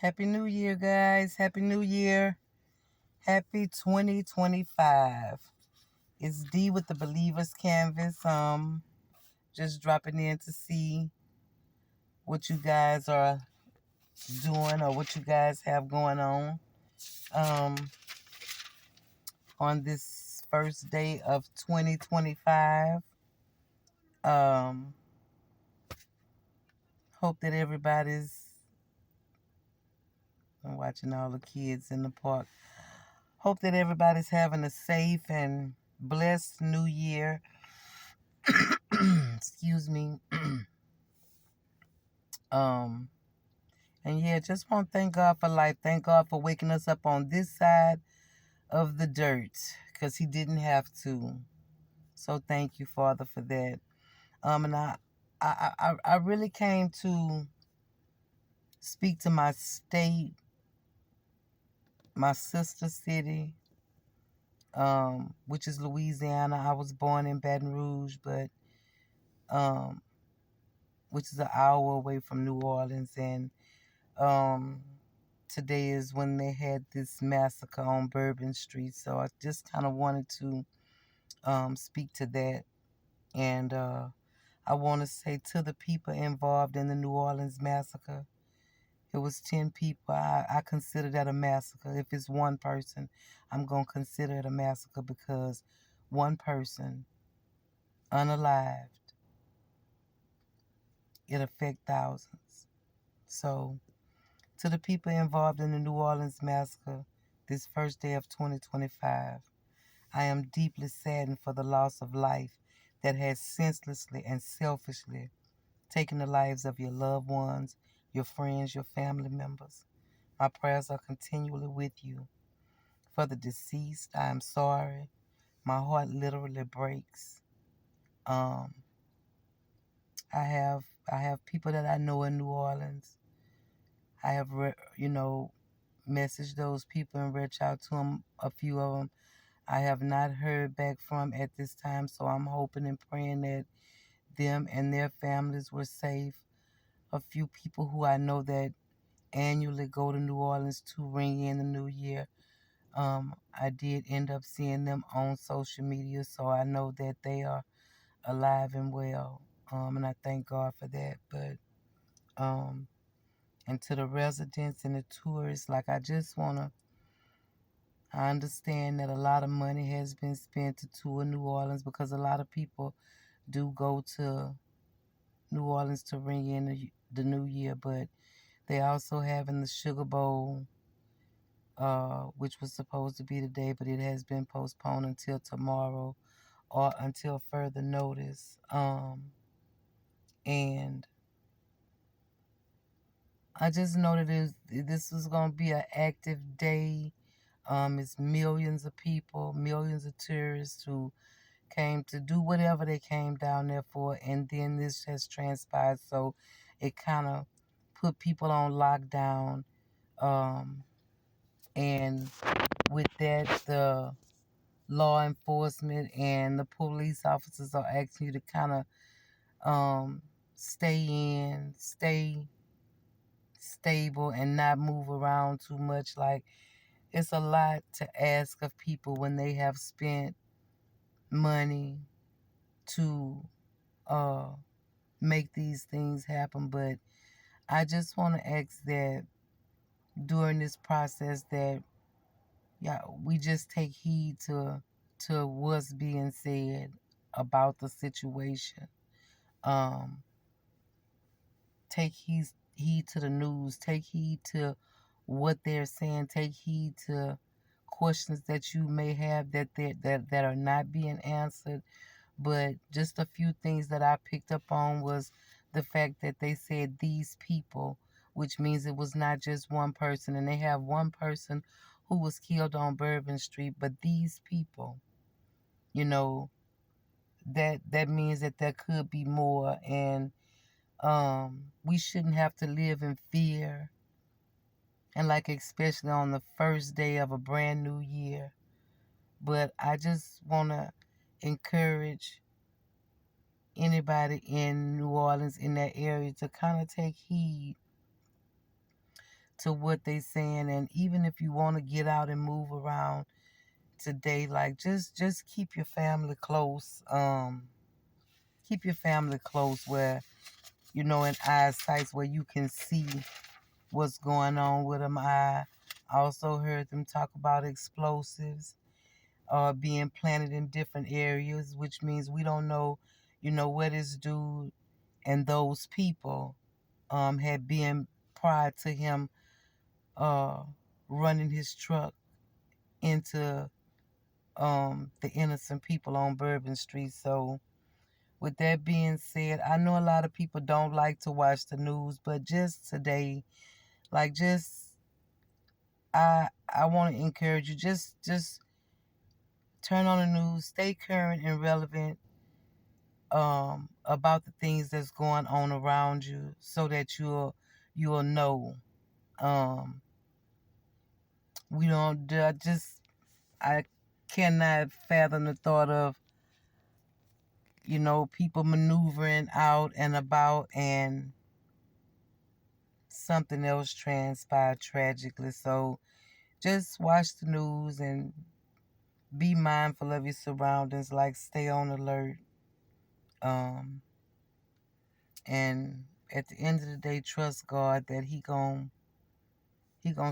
Happy New Year, guys. Happy New Year. Happy 2025. It's D with the Believers Canvas. Just dropping in to see what you guys are doing or what you guys have going um on this first day of 2025. Um Hope that everybody's I'm watching all the kids in the park. Hope that everybody's having a safe and blessed new year. Excuse me. um and yeah, just want to thank God for life. Thank God for waking us up on this side of the dirt, because he didn't have to. So thank you, Father, for that. And I really came to speak to my state, my sister city, which is Louisiana. I was born in Baton Rouge, but um which is an hour away from New Orleans. And um today is when they had this massacre on Bourbon Street. So I just kind of wanted to speak to that. And I want to say to the people involved in the New Orleans massacre, it was 10 people. I consider that a massacre. If it's one person, I'm going to consider it a massacre, because one person, unalived, it affect thousands. So to the people involved in the New Orleans massacre, this first day of 2025, I am deeply saddened for the loss of life that has senselessly and selfishly taken the lives of your loved ones, your friends, your family members. My prayers are continually with you. For the deceased, I am sorry. My heart literally breaks. Um, I have I have people that I know in New Orleans. I have messaged those people and reached out to them. A few of them I have not heard back from at this time, so I'm hoping and praying that them and their families were safe. A few people who I know that annually go to New Orleans to ring in the new year, I did end up seeing them on social media, so I know that they are alive and well, and I thank God for that. But um, and to the residents and the tourists, like, I understand that a lot of money has been spent to tour New Orleans, because a lot of people do go to New Orleans to ring in the new year, but they also having the Sugar Bowl, which was supposed to be today, but it has been postponed until tomorrow or until further notice. And I just know that this is going to be an active day. It's millions of people, millions of tourists who came to do whatever they came down there for, and then this has transpired. So it kind of put people on lockdown. Um, and with that, the law enforcement and the police officers are asking you to kind of stay stable and not move around too much. Like, it's a lot to ask of people when they have spent money to uh, make these things happen. But I just want to ask that during this process that, yeah, we just take heed to what's being said about the situation. Um, take heed to the news. Take heed to what they're saying. Take heed to questions that you may have that are not being answered. But just a few things that I picked up on was the fact that they said these people, which means it was not just one person, and they have one person who was killed on Bourbon Street, but these people, you know, that means that there could be more. And we shouldn't have to live in fear, and like, especially on the first day of a brand new year. But I just want to encourage anybody in New Orleans, in that area, to kind of take heed to what they saying. And even if you want to get out and move around today, like just keep your family close. Keep your family close where, you know, in eyesight where you can see what's going on with them. I also heard them talk about explosives being planted in different areas, which means we don't know, you know, where this dude and those people had been prior to him uh, running his truck into the innocent people on Bourbon Street. So, with that being said, I know a lot of people don't like to watch the news, but just today, like just I want to encourage you, just turn on the news, stay current and relevant about the things that's going on around you, so that you'll know. Um, we don't just I cannot fathom the thought of, you know, people maneuvering out and about and something else transpired tragically. So just watch the news and be mindful of your surroundings, like stay on alert. Um, and at the end of the day, trust God that He gonna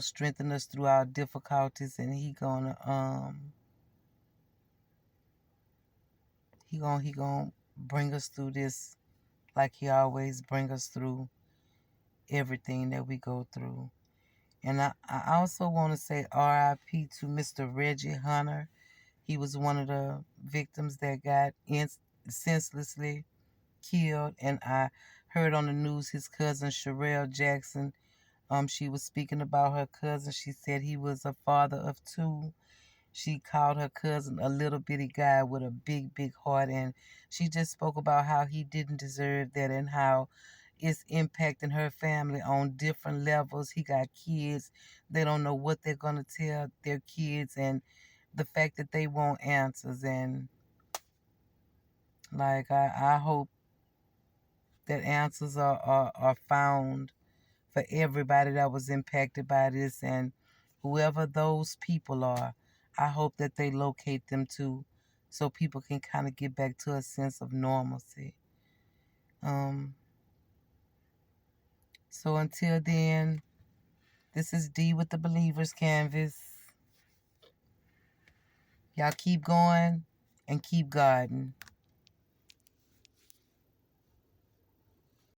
strengthen us through our difficulties, and He gonna bring us through this like He always bring us through everything that we go through. And I also want to say RIP to Mr. Reggie Hunter. He was one of the victims that got senselessly killed. And I heard on the news his cousin Sherelle Jackson, she was speaking about her cousin. She said he was a father of two. She called her cousin a little bitty guy with a big, big heart. And she just spoke about how he didn't deserve that and how it's impacting her family on different levels. He got kids. They don't know what they're going to tell their kids. And the fact that they want answers. And like, I hope that answers are found for everybody that was impacted by this, and whoever those people are, I hope that they locate them too, so people can kind of get back to a sense of normalcy. Um, so until then, this is D with the Believers Canvas. Y'all keep going and keep guarding.